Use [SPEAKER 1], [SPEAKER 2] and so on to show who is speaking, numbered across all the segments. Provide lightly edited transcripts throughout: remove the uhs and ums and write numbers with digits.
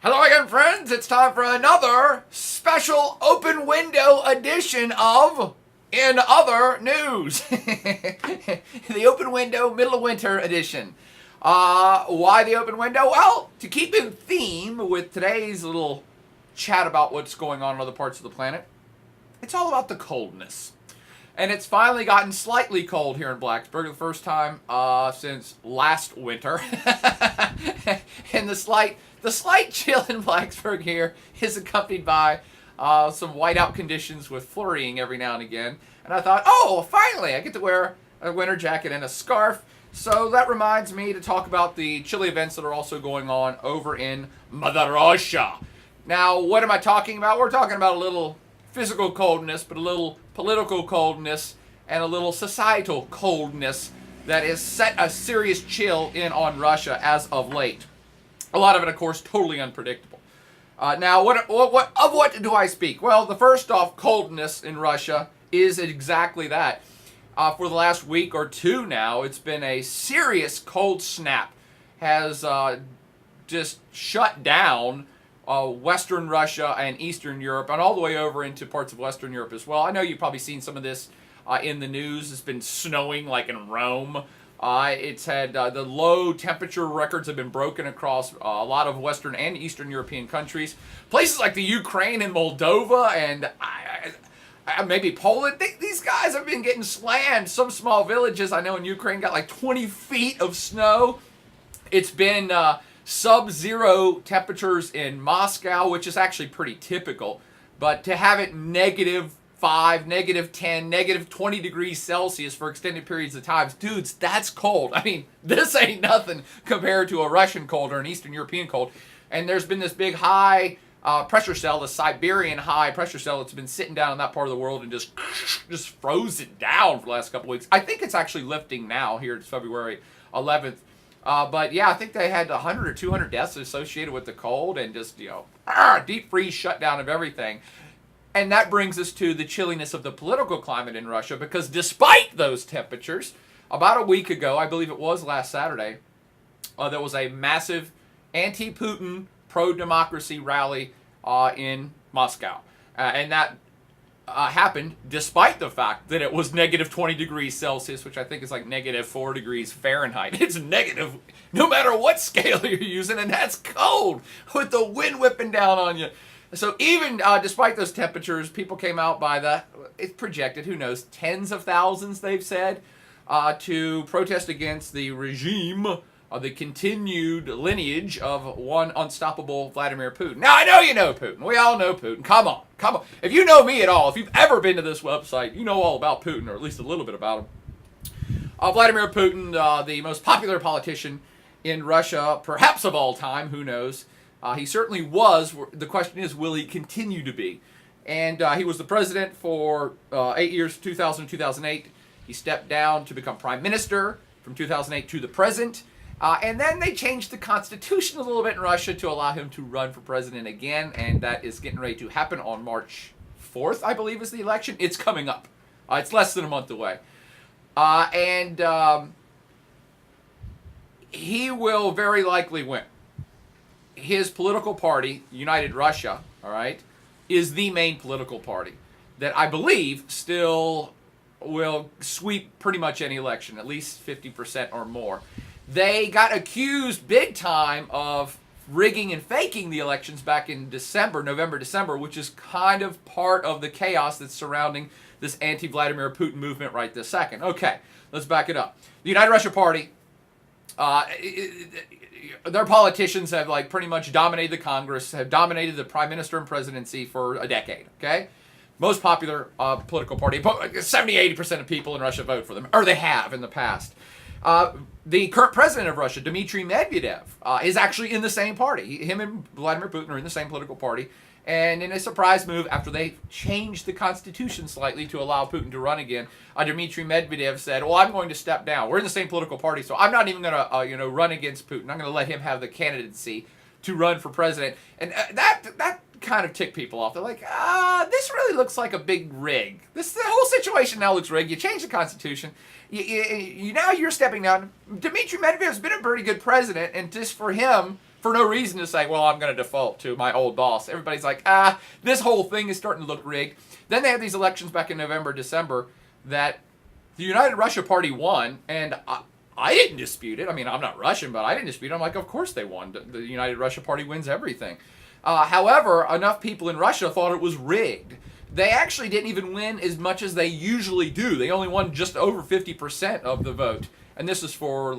[SPEAKER 1] Hello again, friends. It's time for another special open window edition of In Other News. The open window middle of winter edition. Why the open window? Well, to keep in theme with today's little chat about what's going on in other parts of the planet, it's all about the coldness. And it's finally gotten slightly cold here in Blacksburg, the first time since last winter. And the slight chill in Blacksburg here is accompanied by some whiteout conditions with flurrying every now and again. And I thought, oh, finally, I get to wear a winter jacket and a scarf. So that reminds me to talk about the chilly events that are also going on over in Mother Russia. Now, what am I talking about? We're talking about a little physical coldness, but a little political coldness and a little societal coldness that has set a serious chill in on Russia as of late. A lot of it, of course, totally unpredictable. Now, what do I speak? Well, the first off, coldness in Russia is exactly that. For the last week or two now, it's been a serious cold snap. Has just shut down Western Russia and Eastern Europe, and all the way over into parts of Western Europe as well. I know you've probably seen some of this in the news. It's been snowing like in Rome. It's had the low temperature records have been broken across a lot of Western and Eastern European countries. Places like the Ukraine and Moldova and maybe Poland. These guys have been getting slammed. Some small villages I know in Ukraine got like 20 feet of snow. It's been sub-zero temperatures in Moscow, which is actually pretty typical. But to have it -5, -10, -20 degrees Celsius for extended periods of time, dudes, that's cold. I mean, this ain't nothing compared to a Russian cold or an Eastern European cold. And there's been this big high pressure cell, the Siberian high pressure cell that's been sitting down in that part of the world and just froze it down for the last couple weeks. I think it's actually lifting now. Here it's February 11th. But yeah, I think they had 100 or 200 deaths associated with the cold and just, deep freeze shutdown of everything. And that brings us to the chilliness of the political climate in Russia, because despite those temperatures, about a week ago, I believe it was last Saturday, there was a massive anti-Putin, pro-democracy rally in Moscow. And that happened despite the fact that it was -20 degrees Celsius, which I think is like -4 degrees Fahrenheit. It's negative no matter what scale you're using, and that's cold with the wind whipping down on you. So even despite those temperatures, people came out by it's projected, who knows, tens of thousands, they've said, to protest against the regime of the continued lineage of one unstoppable Vladimir Putin. Now, I know you know Putin. We all know Putin. Come on. If you know me at all, if you've ever been to this website, you know all about Putin, or at least a little bit about him. Vladimir Putin, the most popular politician in Russia, perhaps of all time, who knows. He certainly was. The question is, will he continue to be? And he was the president for 8 years, 2000 to 2008. He stepped down to become prime minister from 2008 to the present. And then they changed the constitution a little bit in Russia to allow him to run for president again. And that is getting ready to happen on March 4th, I believe, is the election. It's coming up. It's less than a month away. He will very likely win. His political party, United Russia, all right, is the main political party that I believe still will sweep pretty much any election, at least 50% or more. They got accused big time of rigging and faking the elections back in November, December, which is kind of part of the chaos that's surrounding this anti-Vladimir Putin movement right this second. Okay, let's back it up. The United Russia Party, their politicians have pretty much dominated the Congress, have dominated the prime minister and presidency for a decade, okay? Most popular political party. 70-80% of people in Russia vote for them, or they have in the past. The current president of Russia, Dmitry Medvedev, is actually in the same party. Him and Vladimir Putin are in the same political party. And in a surprise move, after they changed the constitution slightly to allow Putin to run again, Dmitry Medvedev said, well, I'm going to step down. We're in the same political party, so I'm not even going to run against Putin. I'm going to let him have the candidacy to run for president. And that kind of ticked people off. They're like, this really looks like a big rig. The whole situation now looks rigged. You changed the constitution. Now you're stepping down. Dmitry Medvedev has been a pretty good president, and just for him for no reason to say, well, I'm going to default to my old boss. Everybody's like, this whole thing is starting to look rigged. Then they had these elections back in November, December, that the United Russia Party won, and I didn't dispute it. I mean, I'm not Russian, but I didn't dispute it. I'm like, of course they won. The United Russia Party wins everything. However, enough people in Russia thought it was rigged. They actually didn't even win as much as they usually do. They only won just over 50% of the vote. And this is for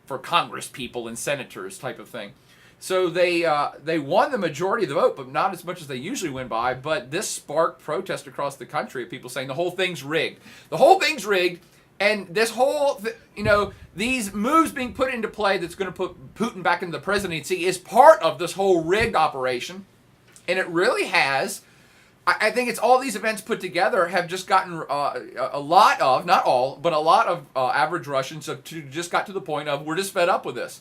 [SPEAKER 1] for Congress people and senators type of thing. So they won the majority of the vote, but not as much as they usually win by. But this sparked protest across the country of people saying the whole thing's rigged. The whole thing's rigged. And this whole, these moves being put into play that's going to put Putin back into the presidency is part of this whole rigged operation. And it really has. I think it's all these events put together have just gotten a lot of, not all, but a lot of average Russians just got to the point of, we're just fed up with this.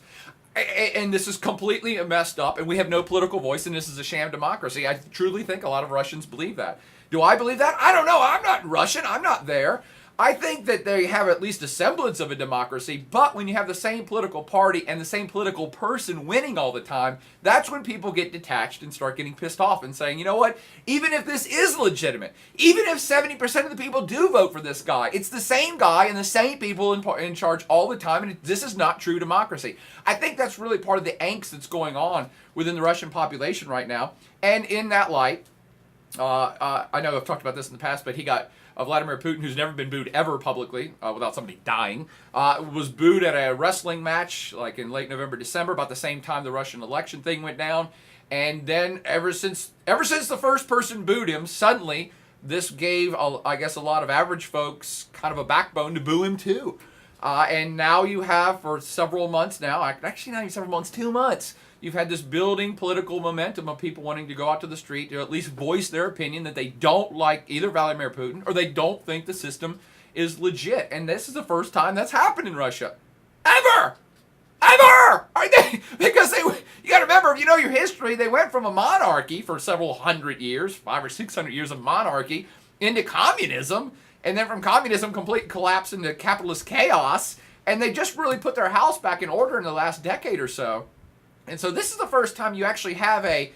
[SPEAKER 1] And this is completely messed up, and we have no political voice, and this is a sham democracy. I truly think a lot of Russians believe that. Do I believe that? I don't know. I'm not Russian. I'm not there. I think that they have at least a semblance of a democracy, but when you have the same political party and the same political person winning all the time, that's when people get detached and start getting pissed off and saying, you know what, even if this is legitimate, even if 70% of the people do vote for this guy, it's the same guy and the same people in charge all the time, and this is not true democracy. I think that's really part of the angst that's going on within the Russian population right now, and in that light, I know I've talked about this in the past, but he got Vladimir Putin, who's never been booed ever publicly without somebody dying, was booed at a wrestling match like in late November, December, about the same time the Russian election thing went down. And then ever since the first person booed him, suddenly this gave, I guess, a lot of average folks kind of a backbone to boo him too. And now you have for several months now, actually not even several months, 2 months, you've had this building political momentum of people wanting to go out to the street to at least voice their opinion that they don't like either Vladimir Putin or they don't think the system is legit. And this is the first time that's happened in Russia. Ever! Because you got to remember, if you know your history, they went from a monarchy for several hundred years, 500 or 600 years of monarchy, into communism, and then from communism, complete collapse into capitalist chaos, and they just really put their house back in order in the last decade or so. And so this is the first time you actually have a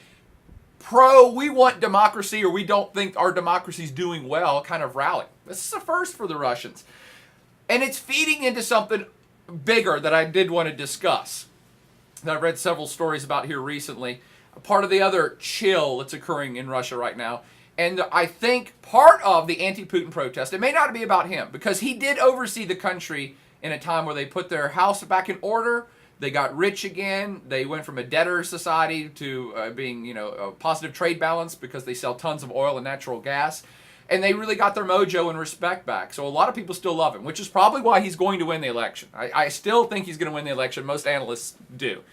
[SPEAKER 1] we want democracy or we don't think our democracy's doing well kind of rally. This is a first for the Russians. And it's feeding into something bigger that I did want to discuss, that I've read several stories about here recently. Part of the other chill that's occurring in Russia right now. And I think part of the anti-Putin protest, it may not be about him, because he did oversee the country in a time where they put their house back in order. They got rich again. They went from a debtor society to being, a positive trade balance because they sell tons of oil and natural gas. And they really got their mojo and respect back. So a lot of people still love him, which is probably why he's going to win the election. I still think he's going to win the election. Most analysts do.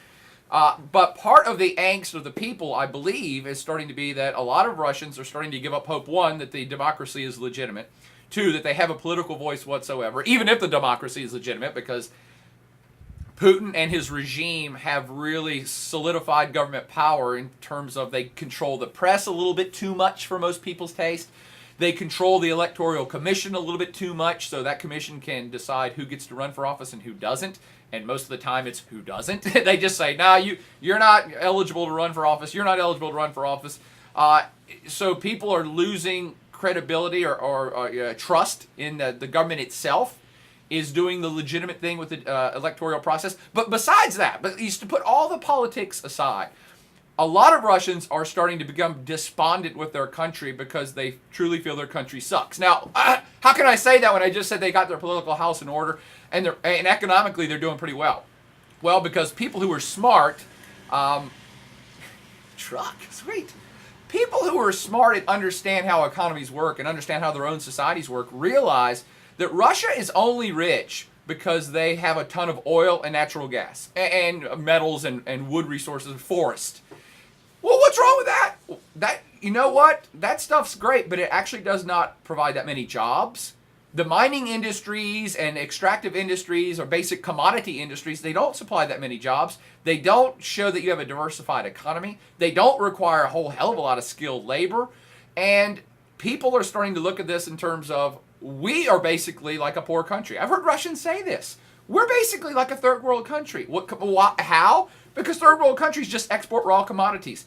[SPEAKER 1] But part of the angst of the people, I believe, is starting to be that a lot of Russians are starting to give up hope, one, that the democracy is legitimate. Two, that they have a political voice whatsoever, even if the democracy is legitimate, because Putin and his regime have really solidified government power in terms of they control the press a little bit too much for most people's taste. They control the Electoral Commission a little bit too much, so that commission can decide who gets to run for office and who doesn't. And most of the time it's who doesn't. They just say, nah, you're not eligible to run for office. You're not eligible to run for office. So people are losing credibility or trust in the government itself is doing the legitimate thing with the electoral process. But besides that, but is to put all the politics aside, a lot of Russians are starting to become despondent with their country because they truly feel their country sucks. Now, how can I say that when I just said they got their political house in order and economically they're doing pretty well? Well, because people who are smart, people who are smart and understand how economies work and understand how their own societies work realize that Russia is only rich because they have a ton of oil and natural gas and metals and wood resources and forest. Well, what's wrong with that? You know what? That stuff's great, but it actually does not provide that many jobs. The mining industries and extractive industries or basic commodity industries, they don't supply that many jobs. They don't show that you have a diversified economy. They don't require a whole hell of a lot of skilled labor. And people are starting to look at this in terms of, we are basically like a poor country. I've heard Russians say this. We're basically like a third world country. How? Because third world countries just export raw commodities.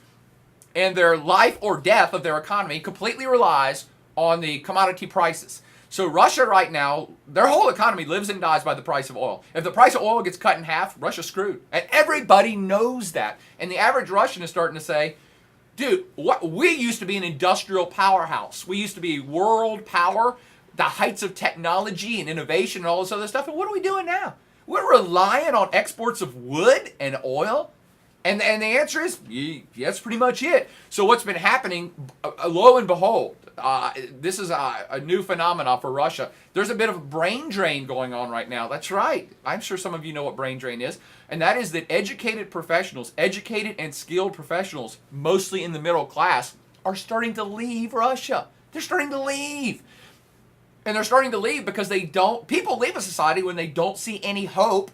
[SPEAKER 1] And their life or death of their economy completely relies on the commodity prices. So Russia right now, their whole economy lives and dies by the price of oil. If the price of oil gets cut in half, Russia's screwed. And everybody knows that. And the average Russian is starting to say, dude, we used to be an industrial powerhouse. We used to be world power, the heights of technology and innovation and all this other stuff. And what are we doing now? We're relying on exports of wood and oil. And the answer is, yeah, that's pretty much it. So what's been happening, lo and behold, this is a new phenomenon for Russia. There's a bit of a brain drain going on right now. That's right. I'm sure some of you know what brain drain is. And that is that educated professionals, educated and skilled professionals, mostly in the middle class, are starting to leave Russia. They're starting to leave. And they're starting to leave because people leave a society when they don't see any hope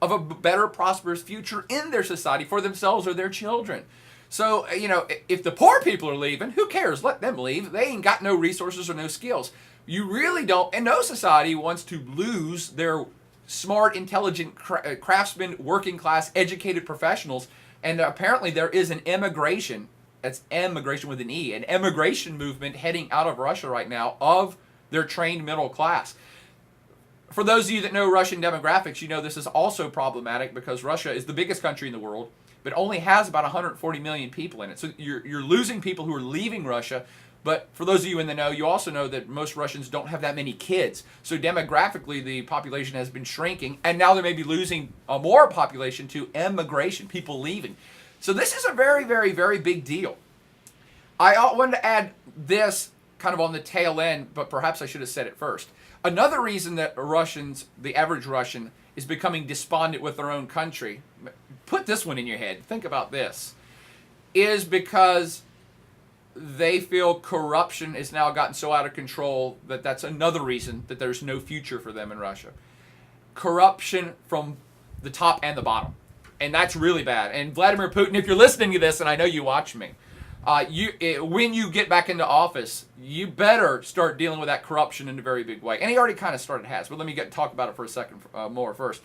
[SPEAKER 1] of a better, prosperous future in their society for themselves or their children. So, if the poor people are leaving, who cares? Let them leave. They ain't got no resources or no skills. You really don't, and no society wants to lose their smart, intelligent craftsmen, working class, educated professionals. And apparently there is an immigration, that's immigration with an E, an immigration movement heading out of Russia right now of their trained middle class. For those of you that know Russian demographics, you know this is also problematic because Russia is the biggest country in the world, but only has about 140 million people in it. So you're losing people who are leaving Russia. But for those of you in the know, you also know that most Russians don't have that many kids. So demographically, the population has been shrinking, and now they may be losing more population to immigration, people leaving. So this is a very, very, very big deal. I wanted to add this kind of on the tail end, but perhaps I should have said it first. Another reason that the average Russian, is becoming despondent with their own country, put this one in your head, think about this, is because they feel corruption has now gotten so out of control that that's another reason that there's no future for them in Russia. Corruption from the top and the bottom. And that's really bad. And Vladimir Putin, if you're listening to this, and I know you watch me, when you get back into office, you better start dealing with that corruption in a very big way. And he already kind of has. But let me talk about it for a second more first.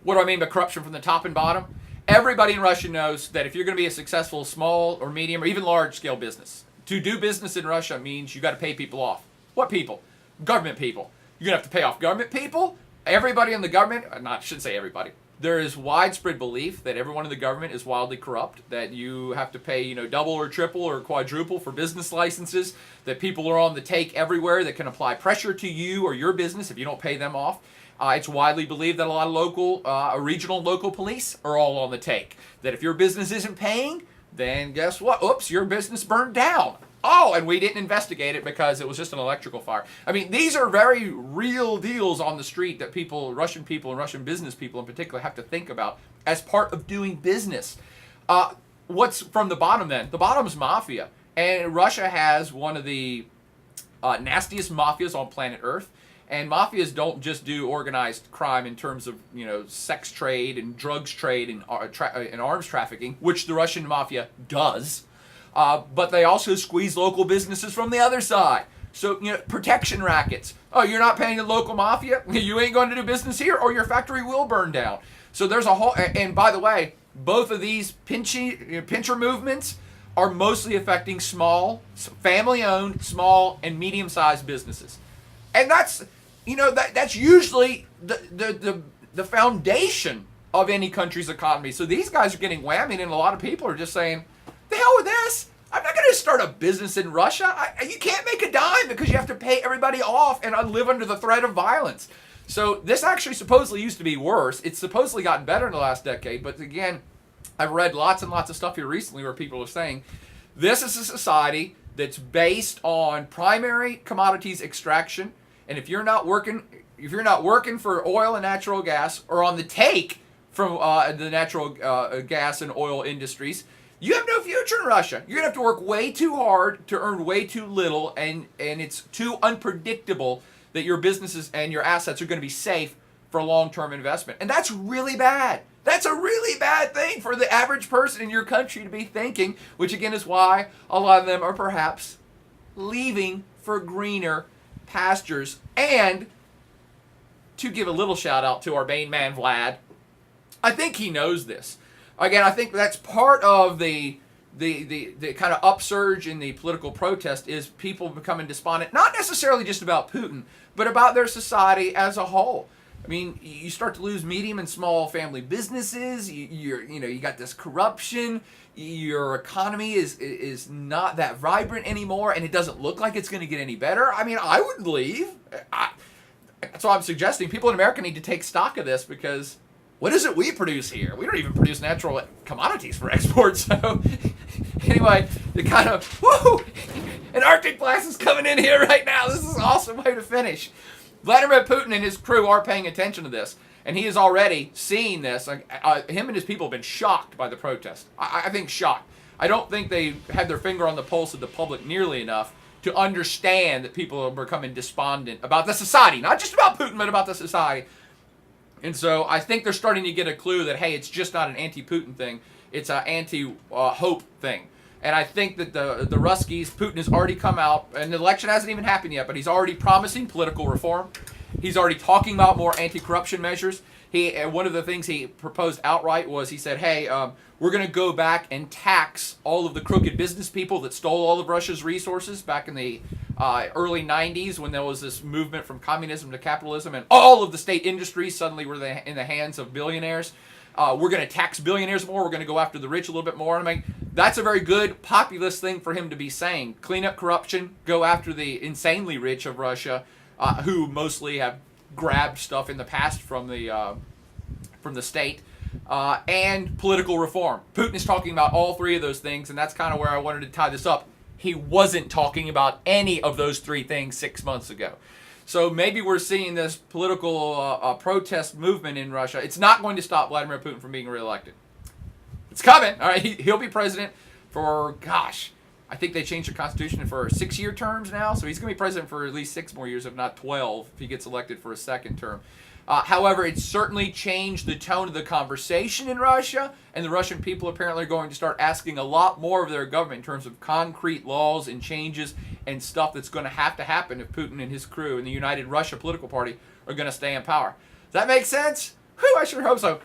[SPEAKER 1] What do I mean by corruption from the top and bottom? Everybody in Russia knows that if you're going to be a successful small or medium or even large scale business, to do business in Russia means you got to pay people off. What people? Government people. You're going to have to pay off government people. Everybody in the government, I shouldn't say everybody. There is widespread belief that everyone in the government is wildly corrupt, that you have to pay, double or triple or quadruple for business licenses, that people are on the take everywhere that can apply pressure to you or your business if you don't pay them off. It's widely believed that a lot of regional local police are all on the take. That if your business isn't paying, then guess what? Oops, your business burned down. Oh, and we didn't investigate it because it was just an electrical fire. I mean, these are very real deals on the street that Russian people and Russian business people in particular have to think about as part of doing business. What's from the bottom then? The bottom is mafia. And Russia has one of the nastiest mafias on planet Earth. And mafias don't just do organized crime in terms of, sex trade and drugs trade and arms trafficking, which the Russian mafia does. But they also squeeze local businesses from the other side. So, protection rackets. Oh, you're not paying the local mafia? You ain't going to do business here or your factory will burn down. So there's a whole, and by the way, both of these pincher movements are mostly affecting small, family-owned, small, and medium-sized businesses. And that's, that's usually the foundation of any country's economy. So these guys are getting whammied, and a lot of people are just saying, the hell with this. I'm not going to start a business in Russia. You can't make a dime because you have to pay everybody off and live under the threat of violence. So this actually supposedly used to be worse. It's supposedly gotten better in the last decade. But again, I've read lots and lots of stuff here recently where people are saying this is a society that's based on primary commodities extraction. And if you're not working for oil and natural gas or on the take from the natural gas and oil industries, you have no future in Russia. You're going to have to work way too hard to earn way too little, and it's too unpredictable that your businesses and your assets are going to be safe for long-term investment. And that's really bad. That's a really bad thing for the average person in your country to be thinking, which again is why a lot of them are perhaps leaving for greener pastures. And to give a little shout out to our main man, Vlad, I think he knows this. Again, I think that's part of the kind of upsurge in the political protest is people becoming despondent, not necessarily just about Putin, but about their society as a whole. I mean, you start to lose medium and small family businesses. You got this corruption. Your economy is not that vibrant anymore, and it doesn't look like it's going to get any better. I mean, I wouldn't leave. That's why I'm suggesting people in America need to take stock of this, because what is it we produce here? We don't even produce natural commodities for export. So anyway, the kind of, woo, an Arctic blast is coming in here right now. This is an awesome way to finish. Vladimir Putin and his crew are paying attention to this, and he is already seeing this. Him and his people have been shocked by the protest. I think shocked. I don't think they had their finger on the pulse of the public nearly enough to understand that people are becoming despondent about the society, not just about Putin, but about the society. And so I think they're starting to get a clue that, hey, it's just not an anti-Putin thing. It's an anti-hope thing. And I think that the Ruskies, Putin has already come out, and the election hasn't even happened yet, but he's already promising political reform. He's already talking about more anti-corruption measures. One of the things he proposed outright was, he said, hey, we're going to go back and tax all of the crooked business people that stole all of Russia's resources back in the early 90s, when there was this movement from communism to capitalism, and all of the state industries suddenly were in the hands of billionaires. We're going to tax billionaires more. We're going to go after the rich a little bit more. I mean, that's a very good populist thing for him to be saying. Clean up corruption, go after the insanely rich of Russia, who mostly have grabbed stuff in the past from the state, and political reform. Putin is talking about all three of those things, and that's kind of where I wanted to tie this up. He wasn't talking about any of those three things 6 months ago. So maybe we're seeing this political protest movement in Russia. It's not going to stop Vladimir Putin from being reelected. It's coming. All right, he'll be president for, gosh, I think they changed the constitution for 6-year terms now. So he's going to be president for at least 6 more years, if not 12, if he gets elected for a second term. However, it's certainly changed the tone of the conversation in Russia, and the Russian people apparently are going to start asking a lot more of their government in terms of concrete laws and changes and stuff that's going to happen if Putin and his crew and the United Russia political party are going to stay in power. Does that make sense? Whew, I sure hope so.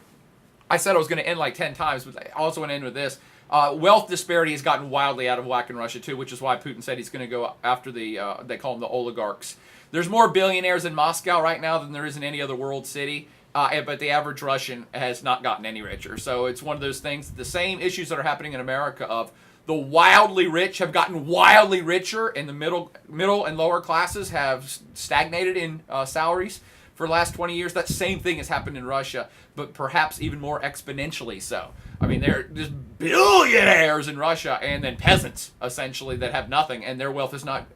[SPEAKER 1] I said I was going to end like 10 times, but I also want to end with this. Wealth disparity has gotten wildly out of whack in Russia, too, which is why Putin said he's going to go after they call them the oligarchs. There's more billionaires in Moscow right now than there is in any other world city, but the average Russian has not gotten any richer. So it's one of those things, the same issues that are happening in America of the wildly rich have gotten wildly richer, and the middle and lower classes have stagnated in salaries for the last 20 years. That same thing has happened in Russia, but perhaps even more exponentially so. I mean, there's billionaires in Russia, and then peasants, essentially, that have nothing, and their wealth has not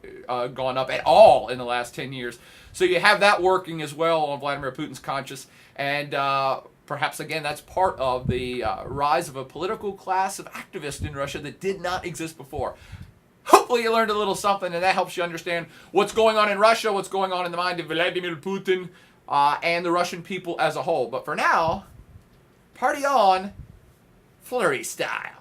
[SPEAKER 1] gone up at all in the last 10 years. So you have that working as well on Vladimir Putin's conscience, and perhaps, again, that's part of the rise of a political class of activists in Russia that did not exist before. Hopefully you learned a little something, and that helps you understand what's going on in Russia, what's going on in the mind of Vladimir Putin, and the Russian people as a whole. But for now, party on, flurry style.